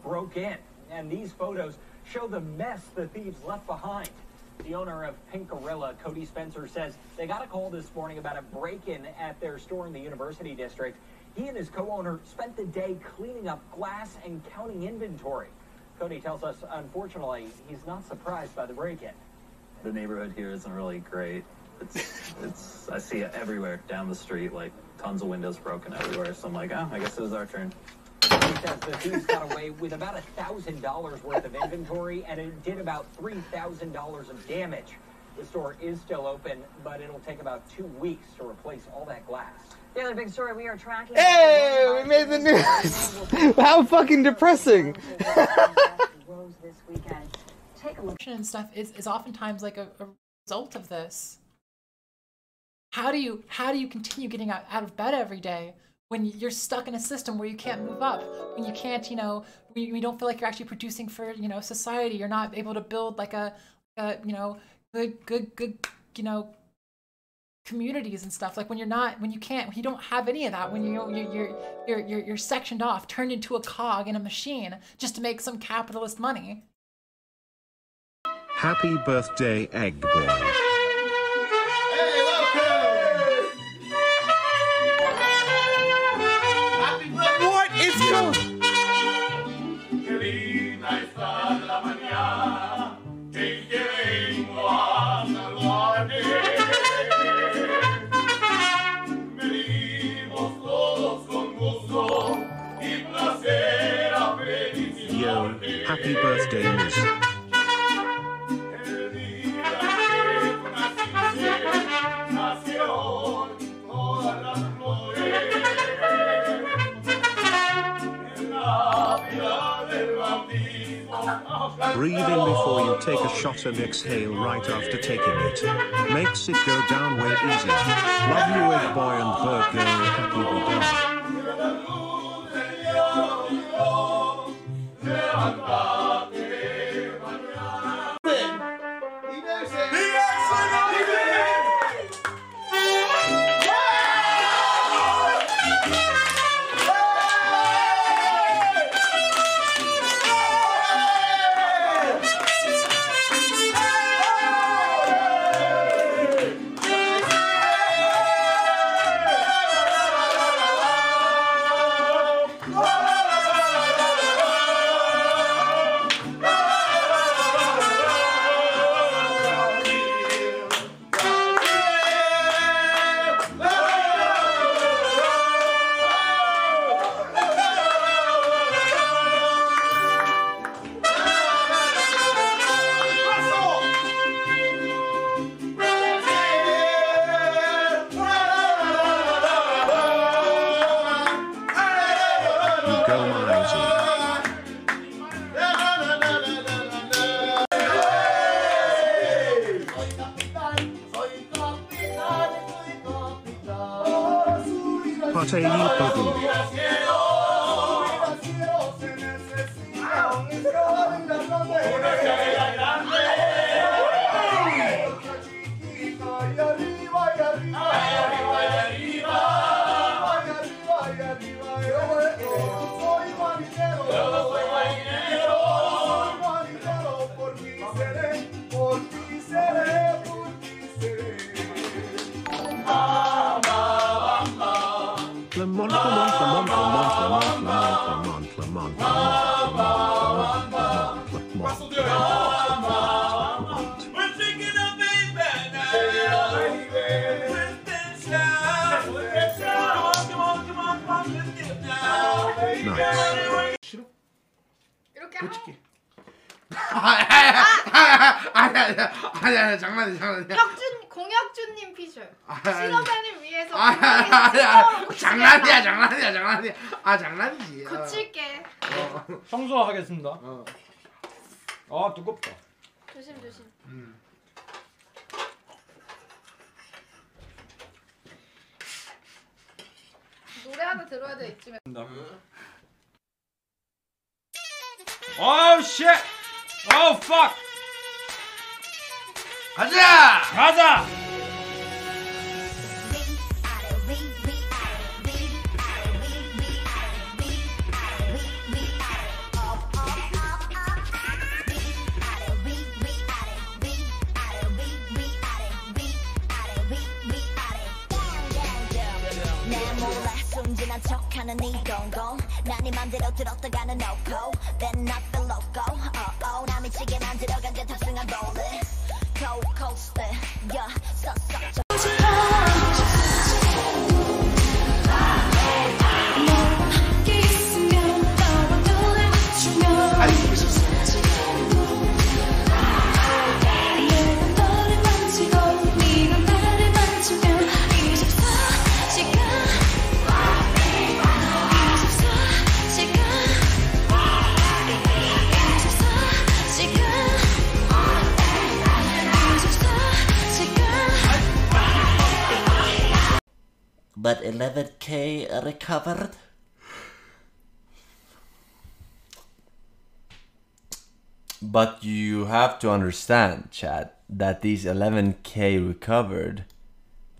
broke in, and these photos show the mess the thieves left behind. The owner of Pink Gorilla, Cody Spencer, says they got a call this morning about a break-in at their store in the University District. He and his co-owner spent the day cleaning up glass and counting inventory. Cody tells us, unfortunately, he's not surprised by the break-in. The neighborhood here isn't really great. I see it everywhere down the street, like tons of windows broken everywhere. So I'm like, oh, I guess it was our turn. He says the thieves got away with about $1,000 worth of inventory, and it did about $3,000 of damage. The store is still open, but it'll take about 2 weeks to replace all that glass. The other big story we are tracking. Hey, we made the news. How fucking depressing. This weekend. Take a look. And stuff is oftentimes like a result of this. How do you continue getting out of bed every day when you're stuck in a system where you can't move up, when you can't, you know, you don't feel like you're actually producing for, you know, society. You're not able to build like a you know, good, you know, communities and stuff. Like when you don't have any of that, when you're sectioned off, turned into a cog in a machine just to make some capitalist money. Happy birthday, Egg Boy. What is going? Yo, happy birthday, Miss. Breathe in before you take a shot and exhale right after taking it. Makes it go down way easy. Love you, Egg Boy and Bird Girl. Happy birthday. 아니야 장난이야. 공혁준님 피셜. 신호단을 위해서. 장난이야. 아 장난이지. 고칠게. 청소하겠습니다. 아 두껍다. 조심. 노래 하나 들어야 돼 이쯤에. Oh shit! Oh fuck! 가자! 친한 척하는 네 동공 난 네 맘대로 들었다가는 no-go Then not the loco 나 미치게 만들어간 게 탑승한 rolling Cold coaster yeah so But 11K recovered? But you have to understand, Chad, that these 11K recovered,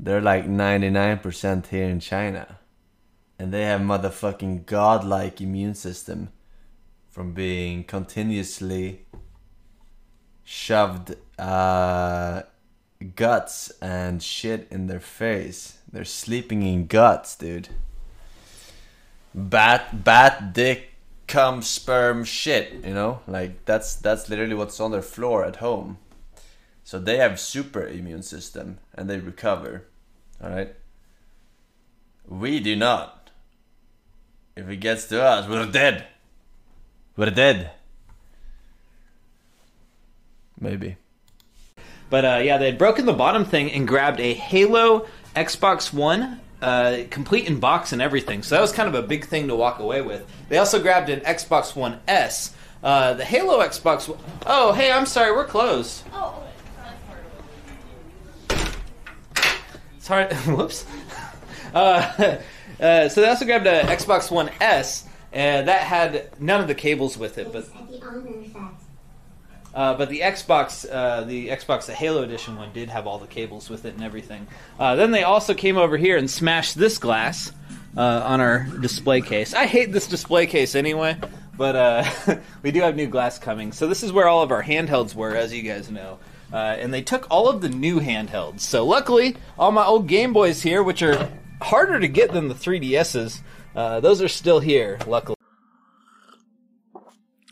they're like 99% here in China. And they have motherfucking godlike immune system from being continuously shoved guts and shit in their face. They're sleeping in guts, dude. Bat dick, cum, sperm, shit, you know? Like, that's literally what's on their floor at home. So they have super immune system and they recover, alright? We do not. If it gets to us, we're dead. We're dead. Maybe. But yeah, they had broken the bottom thing and grabbed a Halo Xbox One, complete in box and everything. So that was kind of a big thing to walk away with. They also grabbed an Xbox One S. The Halo Xbox One... Oh, hey, I'm sorry, we're closed. 어. Sorry, whoops. So they also grabbed an Xbox One S, and that had none of the cables with it, but the Xbox, the Halo Edition one, did have all the cables with it and everything. Then they also came over here and smashed this glass on our display case. I hate this display case anyway, but we do have new glass coming. So this is where all of our handhelds were, as you guys know. And they took all of the new handhelds. So luckily, all my old Game Boys here, which are harder to get than the 3DSs, those are still here, luckily.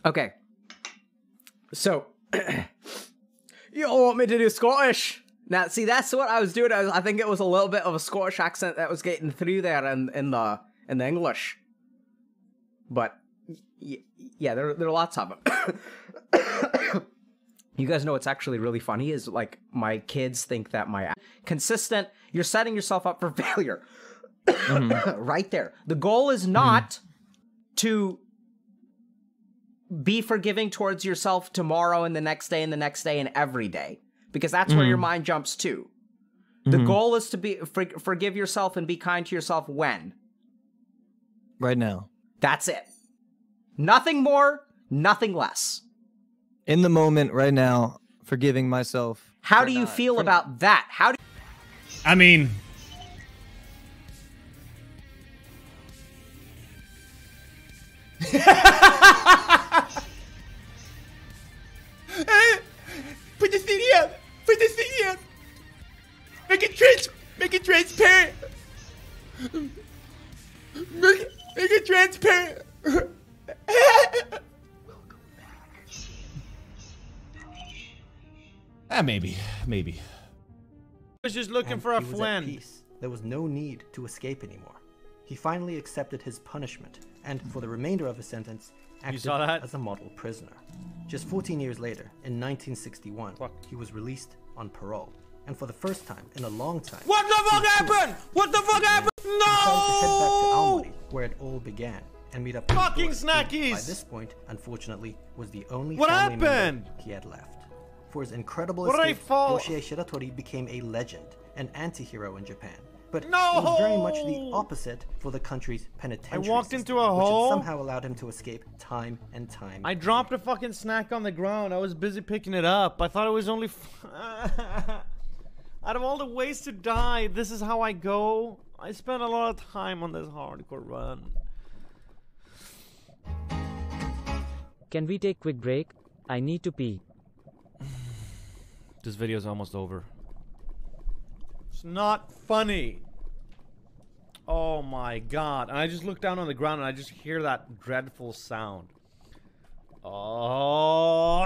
Okay. So, you all want me to do Scottish? Now, see, that's what I was doing. I think it was a little bit of a Scottish accent that was getting through there in the English. But yeah, there are lots of them. You guys know what's actually really funny is like my kids think that my consistent. You're setting yourself up for failure. Right there. The goal is not to be forgiving towards yourself tomorrow and the next day and the next day and every day, because that's where your mind jumps to. The goal is to be forgive yourself and be kind to yourself when? Right now. That's it. Nothing more, nothing less. In the moment, right now, forgiving myself. How do you feel about that? How do I mean, put this thing up. Put this thing up. Make it transparent. Make it transparent. maybe. I was just looking for a friend. There was no need to escape anymore. He finally accepted his punishment, and for the remainder of his sentence, acted as a model prisoner. Just 14 years later, in 1961, he was released on parole. And for the first time in a long time... What the fuck happened? What the fuck happened? He decided to head back to Almaty, where it all began, and meet up with fucking Doris, snackies! who, by this point, unfortunately, was the only What family happened? member he had left. For his incredible What did I escape, fall? Yoshie Shiratori became a legend, an anti-hero in Japan. But No! it was very much the opposite for the country's penitentiary I walked system, into a which hole. had somehow allowed him to escape time and time. I dropped a fucking snack on the ground. I was busy picking it up. I thought it was only... Out of all the ways to die, this is how I go. I spent a lot of time on this hardcore run. Can we take quick break? I need to pee. This video's almost over. It's not funny. Oh my god. And I just look down on the ground and I just hear that dreadful sound. Oh.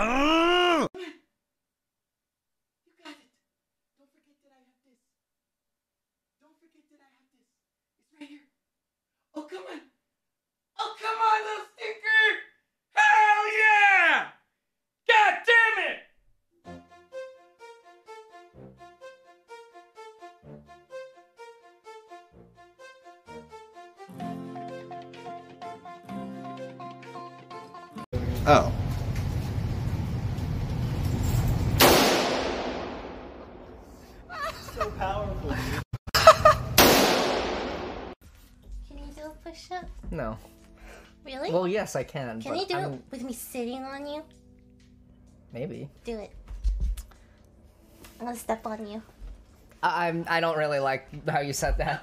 Oh, come on. Oh, come on, little stinker. Hell yeah! God damn it! Oh. So powerful. Can you do a push-up? No. Really? Well, yes, I can. Can but you do I'm- it with me sitting on you? Maybe. Do it. I'm gonna step on you. I don't really like how you said that.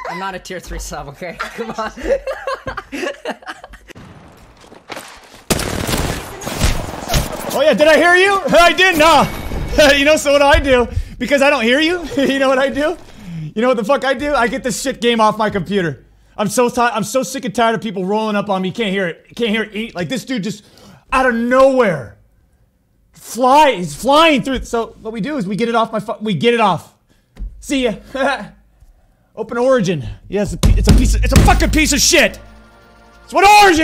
I'm not a tier 3 sub, okay? Come on. Oh yeah, did I hear you? I did not. You know, so what do I do? Because I don't hear you? You know what I do? You know what the fuck I do? I get this shit game off my computer. I'm so sick and tired of people rolling up on me. Can't hear it. Can't hear it eat. Like this dude just out of nowhere. He's flying through. So what we do is we get it off we get it off. See ya. Open Origin. Yes, it's a fucking piece of shit. It's what Origin is.